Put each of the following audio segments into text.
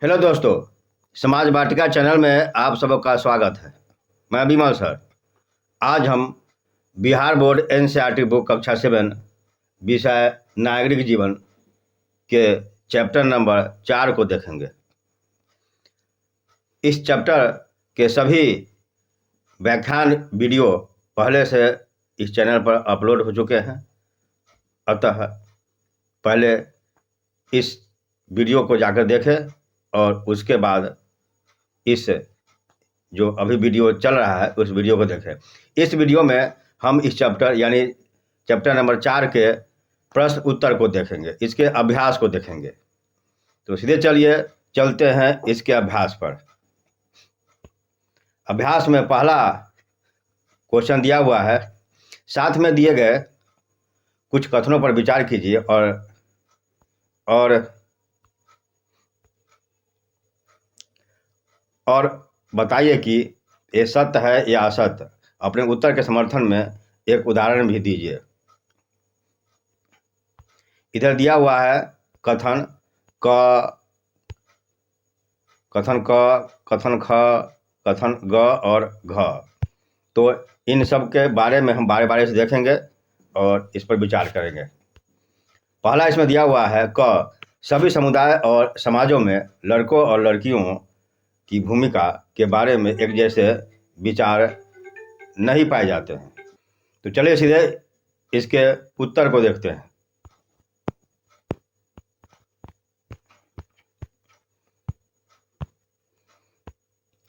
Hello दोस्तों, समाज वाटिका channel में आप सबका स्वागत है। मैं विमल सर। आज हम बिहार बोर्ड एनसीईआरटी बुक कक्षा 7 विषय नागरिक जीवन के चैप्टर नंबर 4 को देखेंगे। इस चैप्टर के सभी व्याख्यान वीडियो पहले से इस चैनल पर अपलोड हो चुके हैं, अतः पहले इस वीडियो को जाकर देखें और उसके बाद इस जो अभी वीडियो चल रहा है उस वीडियो को देखें। इस वीडियो में हम इस चैप्टर यानी चैप्टर नंबर 4 के प्रश्न उत्तर को देखेंगे, इसके अभ्यास को देखेंगे। तो सीधे चलते हैं इसके अभ्यास पर। अभ्यास में पहला क्वेश्चन दिया हुआ है, साथ में दिए गए कुछ कथनों पर विचार कीजिए और बताइए कि ये सत्य है या असत्य। अपने उत्तर के समर्थन में एक उदाहरण भी दीजिए। इधर दिया हुआ है कथन क, कथन क, कथन ख, कथन ग और घ। तो इन सब के बारे में हम बारे बारे से देखेंगे और इस पर विचार करेंगे। पहला इसमें दिया हुआ है क, सभी समुदाय और समाजों में लड़कों और लड़कियों की भूमिका के बारे में एक जैसे विचार नहीं पाए जाते हैं। तो चलिए सीधे इसके उत्तर को देखते हैं।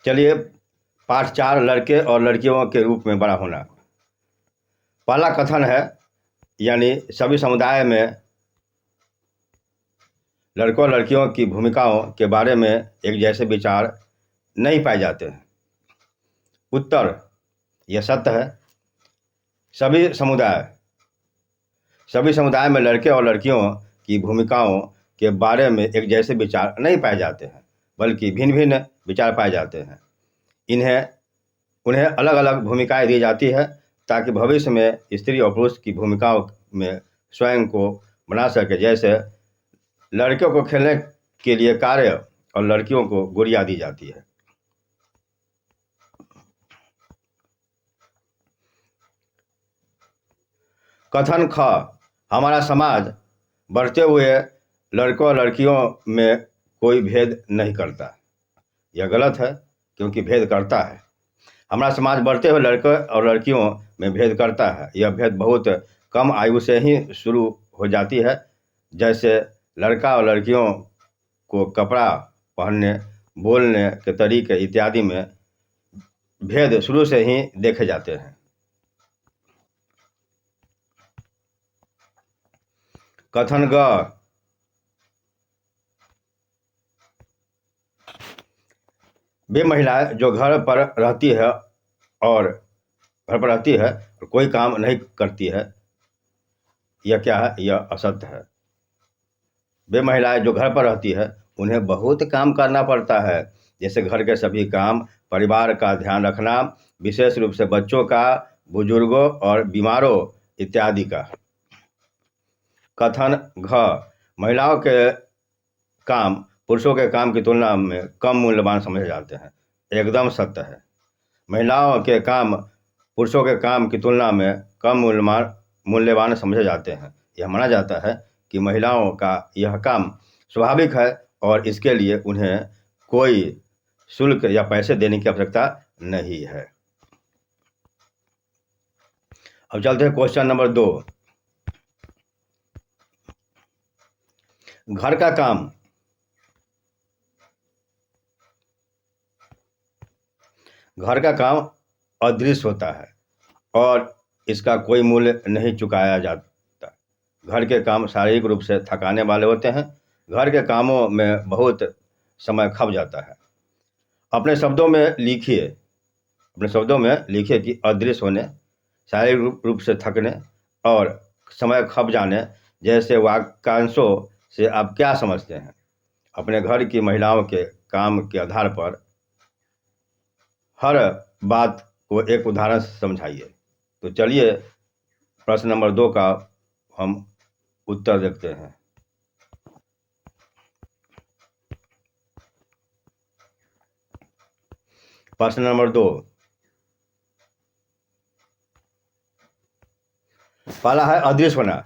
चलिए पाठ 4, लड़के और लड़कियों के रूप में बड़ा होना। पहला कथन है यानी सभी समुदाय में लड़कों और लड़कियों की भूमिकाओं के बारे में एक जैसे विचार नहीं पाए जाते हैं। उत्तर यह सत्य है। सभी समुदाय में लड़के और लड़कियों की भूमिकाओं के बारे में एक जैसे विचार नहीं पाए जाते हैं, बल्कि भिन्न भिन्न विचार पाए जाते हैं। उन्हें अलग अलग भूमिकाएं दी जाती है ताकि भविष्य में स्त्री और पुरुष की भूमिकाओं में स्वयं को बना सके। जैसे लड़कियों को खेलने के लिए कार्य और लड़कियों को गुड़िया दी जाती है। कथन ख, हमारा समाज बढ़ते हुए लड़कों और लड़कियों में कोई भेद नहीं करता। यह गलत है क्योंकि भेद करता है। हमारा समाज बढ़ते हुए लड़के और लड़कियों में भेद करता है। यह भेद बहुत कम आयु से ही शुरू हो जाती है। जैसे लड़का और लड़कियों को कपड़ा पहनने, बोलने के तरीके इत्यादि में भेद शुरू से ही देखे जाते हैं। कथन ग, वे महिलाएं जो घर पर रहती है और कोई काम नहीं करती है, यह क्या है? यह असत्य है। वे महिलाएं जो घर पर रहती है उन्हें बहुत काम करना पड़ता है, जैसे घर के सभी काम, परिवार का ध्यान रखना, विशेष रूप से बच्चों का, बुजुर्गों और बीमारों इत्यादि का। कथन घ, महिलाओं के काम पुरुषों के काम की तुलना में कम मूल्यवान समझे जाते हैं। एकदम सत्य है। महिलाओं के काम पुरुषों के काम की तुलना में कम मूल्यवान समझे जाते हैं। यह माना जाता है कि महिलाओं का यह काम स्वाभाविक है और इसके लिए उन्हें कोई शुल्क या पैसे देने की आवश्यकता नहीं है। अब चलते हैं क्वेश्चन नंबर 2। घर का काम अदृश्य होता है और इसका कोई मूल्य नहीं चुकाया जाता। घर के काम शारीरिक रूप से थकाने वाले होते हैं। घर के कामों में बहुत समय खप जाता है। अपने शब्दों में लिखिए कि अदृश्य होने, शारीरिक रूप से थकने और समय खप जाने जैसे वाक्यांशों से आप क्या समझते हैं? अपने घर की महिलाओं के काम के आधार पर हर बात को एक उदाहरण से समझाइए। तो चलिए प्रश्न नंबर 2 का हम उत्तर देखते हैं। प्रश्न नंबर 2, पहला है अदृश्य होना।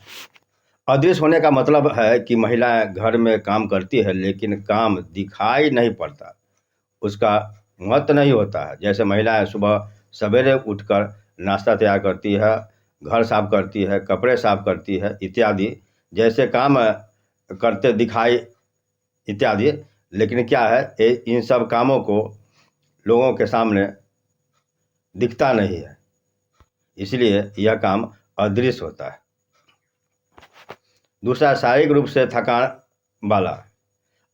अदृश्य होने का मतलब है कि महिलाएं घर में काम करती है लेकिन काम दिखाई नहीं पड़ता, उसका महत्व नहीं होता है। जैसे महिलाएं सुबह सवेरे उठकर नाश्ता तैयार करती है, घर साफ करती है, कपड़े साफ करती है इत्यादि, जैसे काम करते दिखाई इत्यादि, लेकिन क्या है इन सब कामों को लोगों के सामने दिखता नहीं है, इसलिए यह काम अदृश्य होता है। दूसरा, शारीरिक रूप से थकान वाला,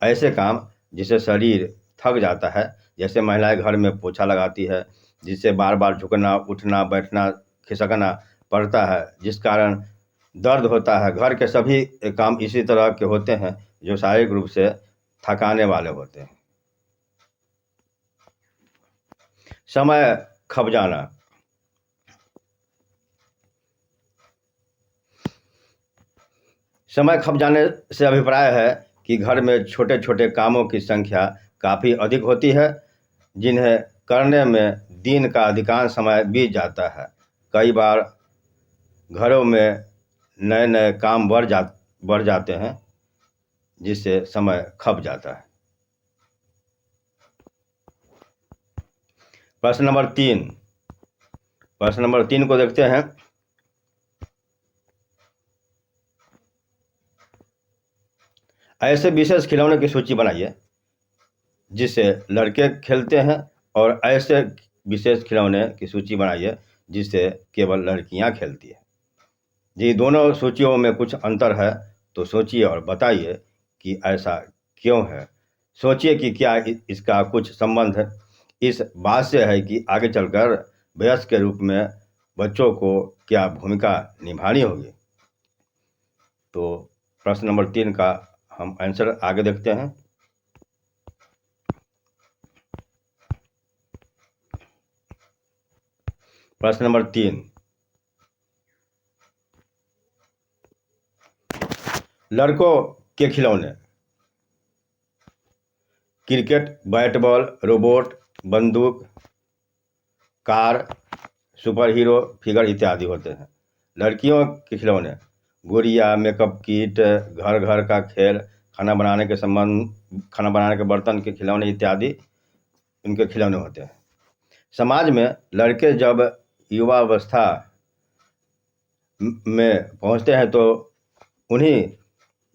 ऐसे काम जिससे शरीर थक जाता है, जैसे महिलाएं घर में पोछा लगाती है, जिससे बार बार झुकना, उठना, बैठना, खिसकना पड़ता है, जिस कारण दर्द होता है। घर के सभी काम इसी तरह के होते हैं जो शारीरिक रूप से थकाने वाले होते हैं। समय खप जाना, समय खप जाने से अभिप्राय है कि घर में छोटे छोटे कामों की संख्या काफ़ी अधिक होती है, जिन्हें करने में दिन का अधिकांश समय बीत जाता है। कई बार घरों में नए नए काम बढ़ जाते हैं, जिससे समय खप जाता है। प्रश्न नंबर 3 को देखते हैं। ऐसे विशेष खिलौने की सूची बनाइए जिसे लड़के खेलते हैं, और ऐसे विशेष खिलौने की सूची बनाइए जिसे केवल लड़कियां खेलती हैं। जी, दोनों सूचियों में कुछ अंतर है, तो सोचिए और बताइए कि ऐसा क्यों है। सोचिए कि क्या इसका कुछ संबंध इस बात से है कि आगे चलकर वयस्क के रूप में बच्चों को क्या भूमिका निभानी होगी। तो प्रश्न नंबर 3 का हम आंसर आगे देखते हैं। प्रश्न नंबर 3, लड़कों के खिलौने, क्रिकेट, बैट बॉल, रोबोट, बंदूक, कार, सुपर हीरो फिगर इत्यादि होते हैं। लड़कियों के खिलौने, गुड़िया, मेकअप किट, घर घर का खेल, खाना बनाने के बर्तन के खिलौने इत्यादि उनके खिलौने होते हैं। समाज में लड़के जब युवावस्था में पहुंचते हैं तो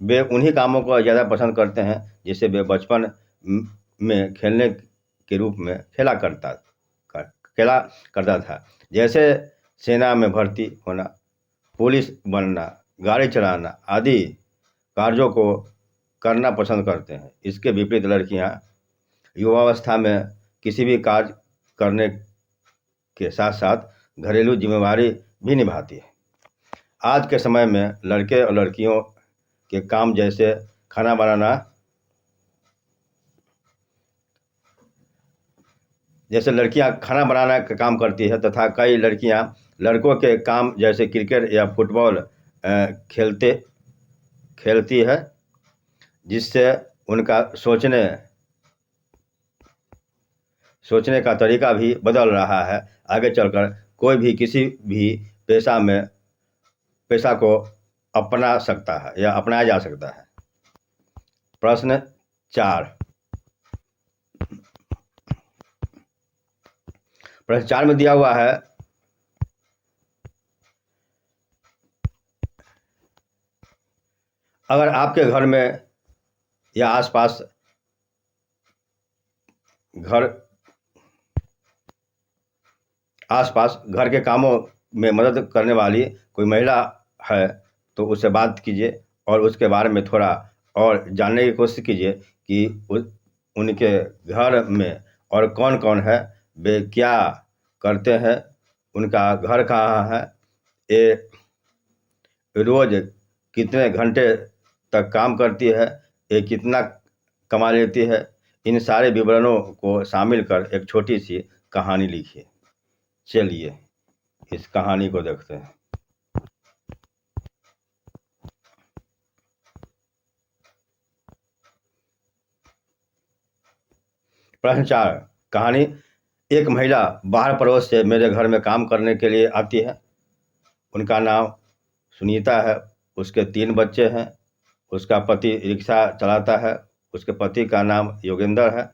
वे उन्हीं कामों को ज़्यादा पसंद करते हैं जिसे वे बचपन में खेलने के रूप में खेला करता था। जैसे सेना में भर्ती होना, पुलिस बनना, गाड़ी चलाना आदि कार्यों को करना पसंद करते हैं। इसके विपरीत लड़कियां युवावस्था में किसी भी कार्य करने के साथ साथ घरेलू जिम्मेवारी भी निभाती है। आज के समय में लड़के और लड़कियों के काम जैसे खाना बनाना, जैसे लड़कियां खाना बनाना का काम करती है तथा कई लड़कियां लड़कों के काम जैसे क्रिकेट या फुटबॉल खेलती है, जिससे उनका सोचने का तरीका भी बदल रहा है। आगे चलकर कोई भी किसी भी पेशा को अपना सकता है या अपनाया जा सकता है। प्रश्न 4, प्रश्न 4 में दिया हुआ है, अगर आपके घर में या आसपास घर के कामों में मदद करने वाली कोई महिला है तो उससे बात कीजिए और उसके बारे में थोड़ा और जानने की कोशिश कीजिए कि उनके घर में और कौन कौन है, वे क्या करते हैं, उनका घर कहाँ है, ये रोज कितने घंटे तक काम करती है, ये कितना कमा लेती है। इन सारे विवरणों को शामिल कर एक छोटी सी कहानी लिखिए। चलिए इस कहानी को देखते हैं। प्रश्न 4, कहानी एक महिला बाहर पड़ोस से मेरे घर में काम करने के लिए आती है। उनका नाम सुनीता है। उसके 3 बच्चे हैं। उसका पति रिक्शा चलाता है। उसके पति का नाम योगेंद्र है।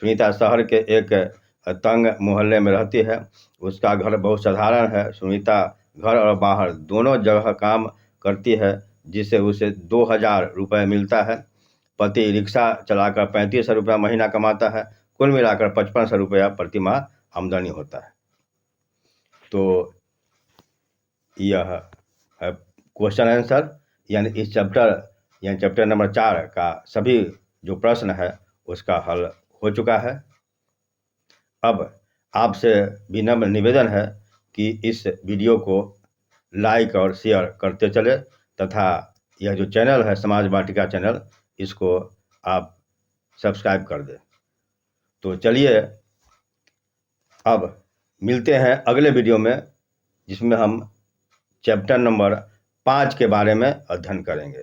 सुनीता शहर के एक तंग मोहल्ले में रहती है। उसका घर बहुत साधारण है। सुनीता घर और बाहर दोनों जगह काम करती है, जिससे उसे 2000 रुपये मिलता है। पति रिक्शा चलाकर 3500 रुपया महीना कमाता है। कुल मिलाकर 5500 रुपया प्रति माह आमदनी होता है। तो यह है क्वेश्चन आंसर, यानी इस चैप्टर नंबर 4 का सभी जो प्रश्न है उसका हल हो चुका है। अब आपसे विनम्र निवेदन है कि इस वीडियो को लाइक और शेयर करते चले, तथा यह जो चैनल है समाज वाटिका चैनल, इसको आप सब्सक्राइब कर दें। तो चलिए अब मिलते हैं अगले वीडियो में, जिसमें हम चैप्टर नंबर 5 के बारे में अध्ययन करेंगे।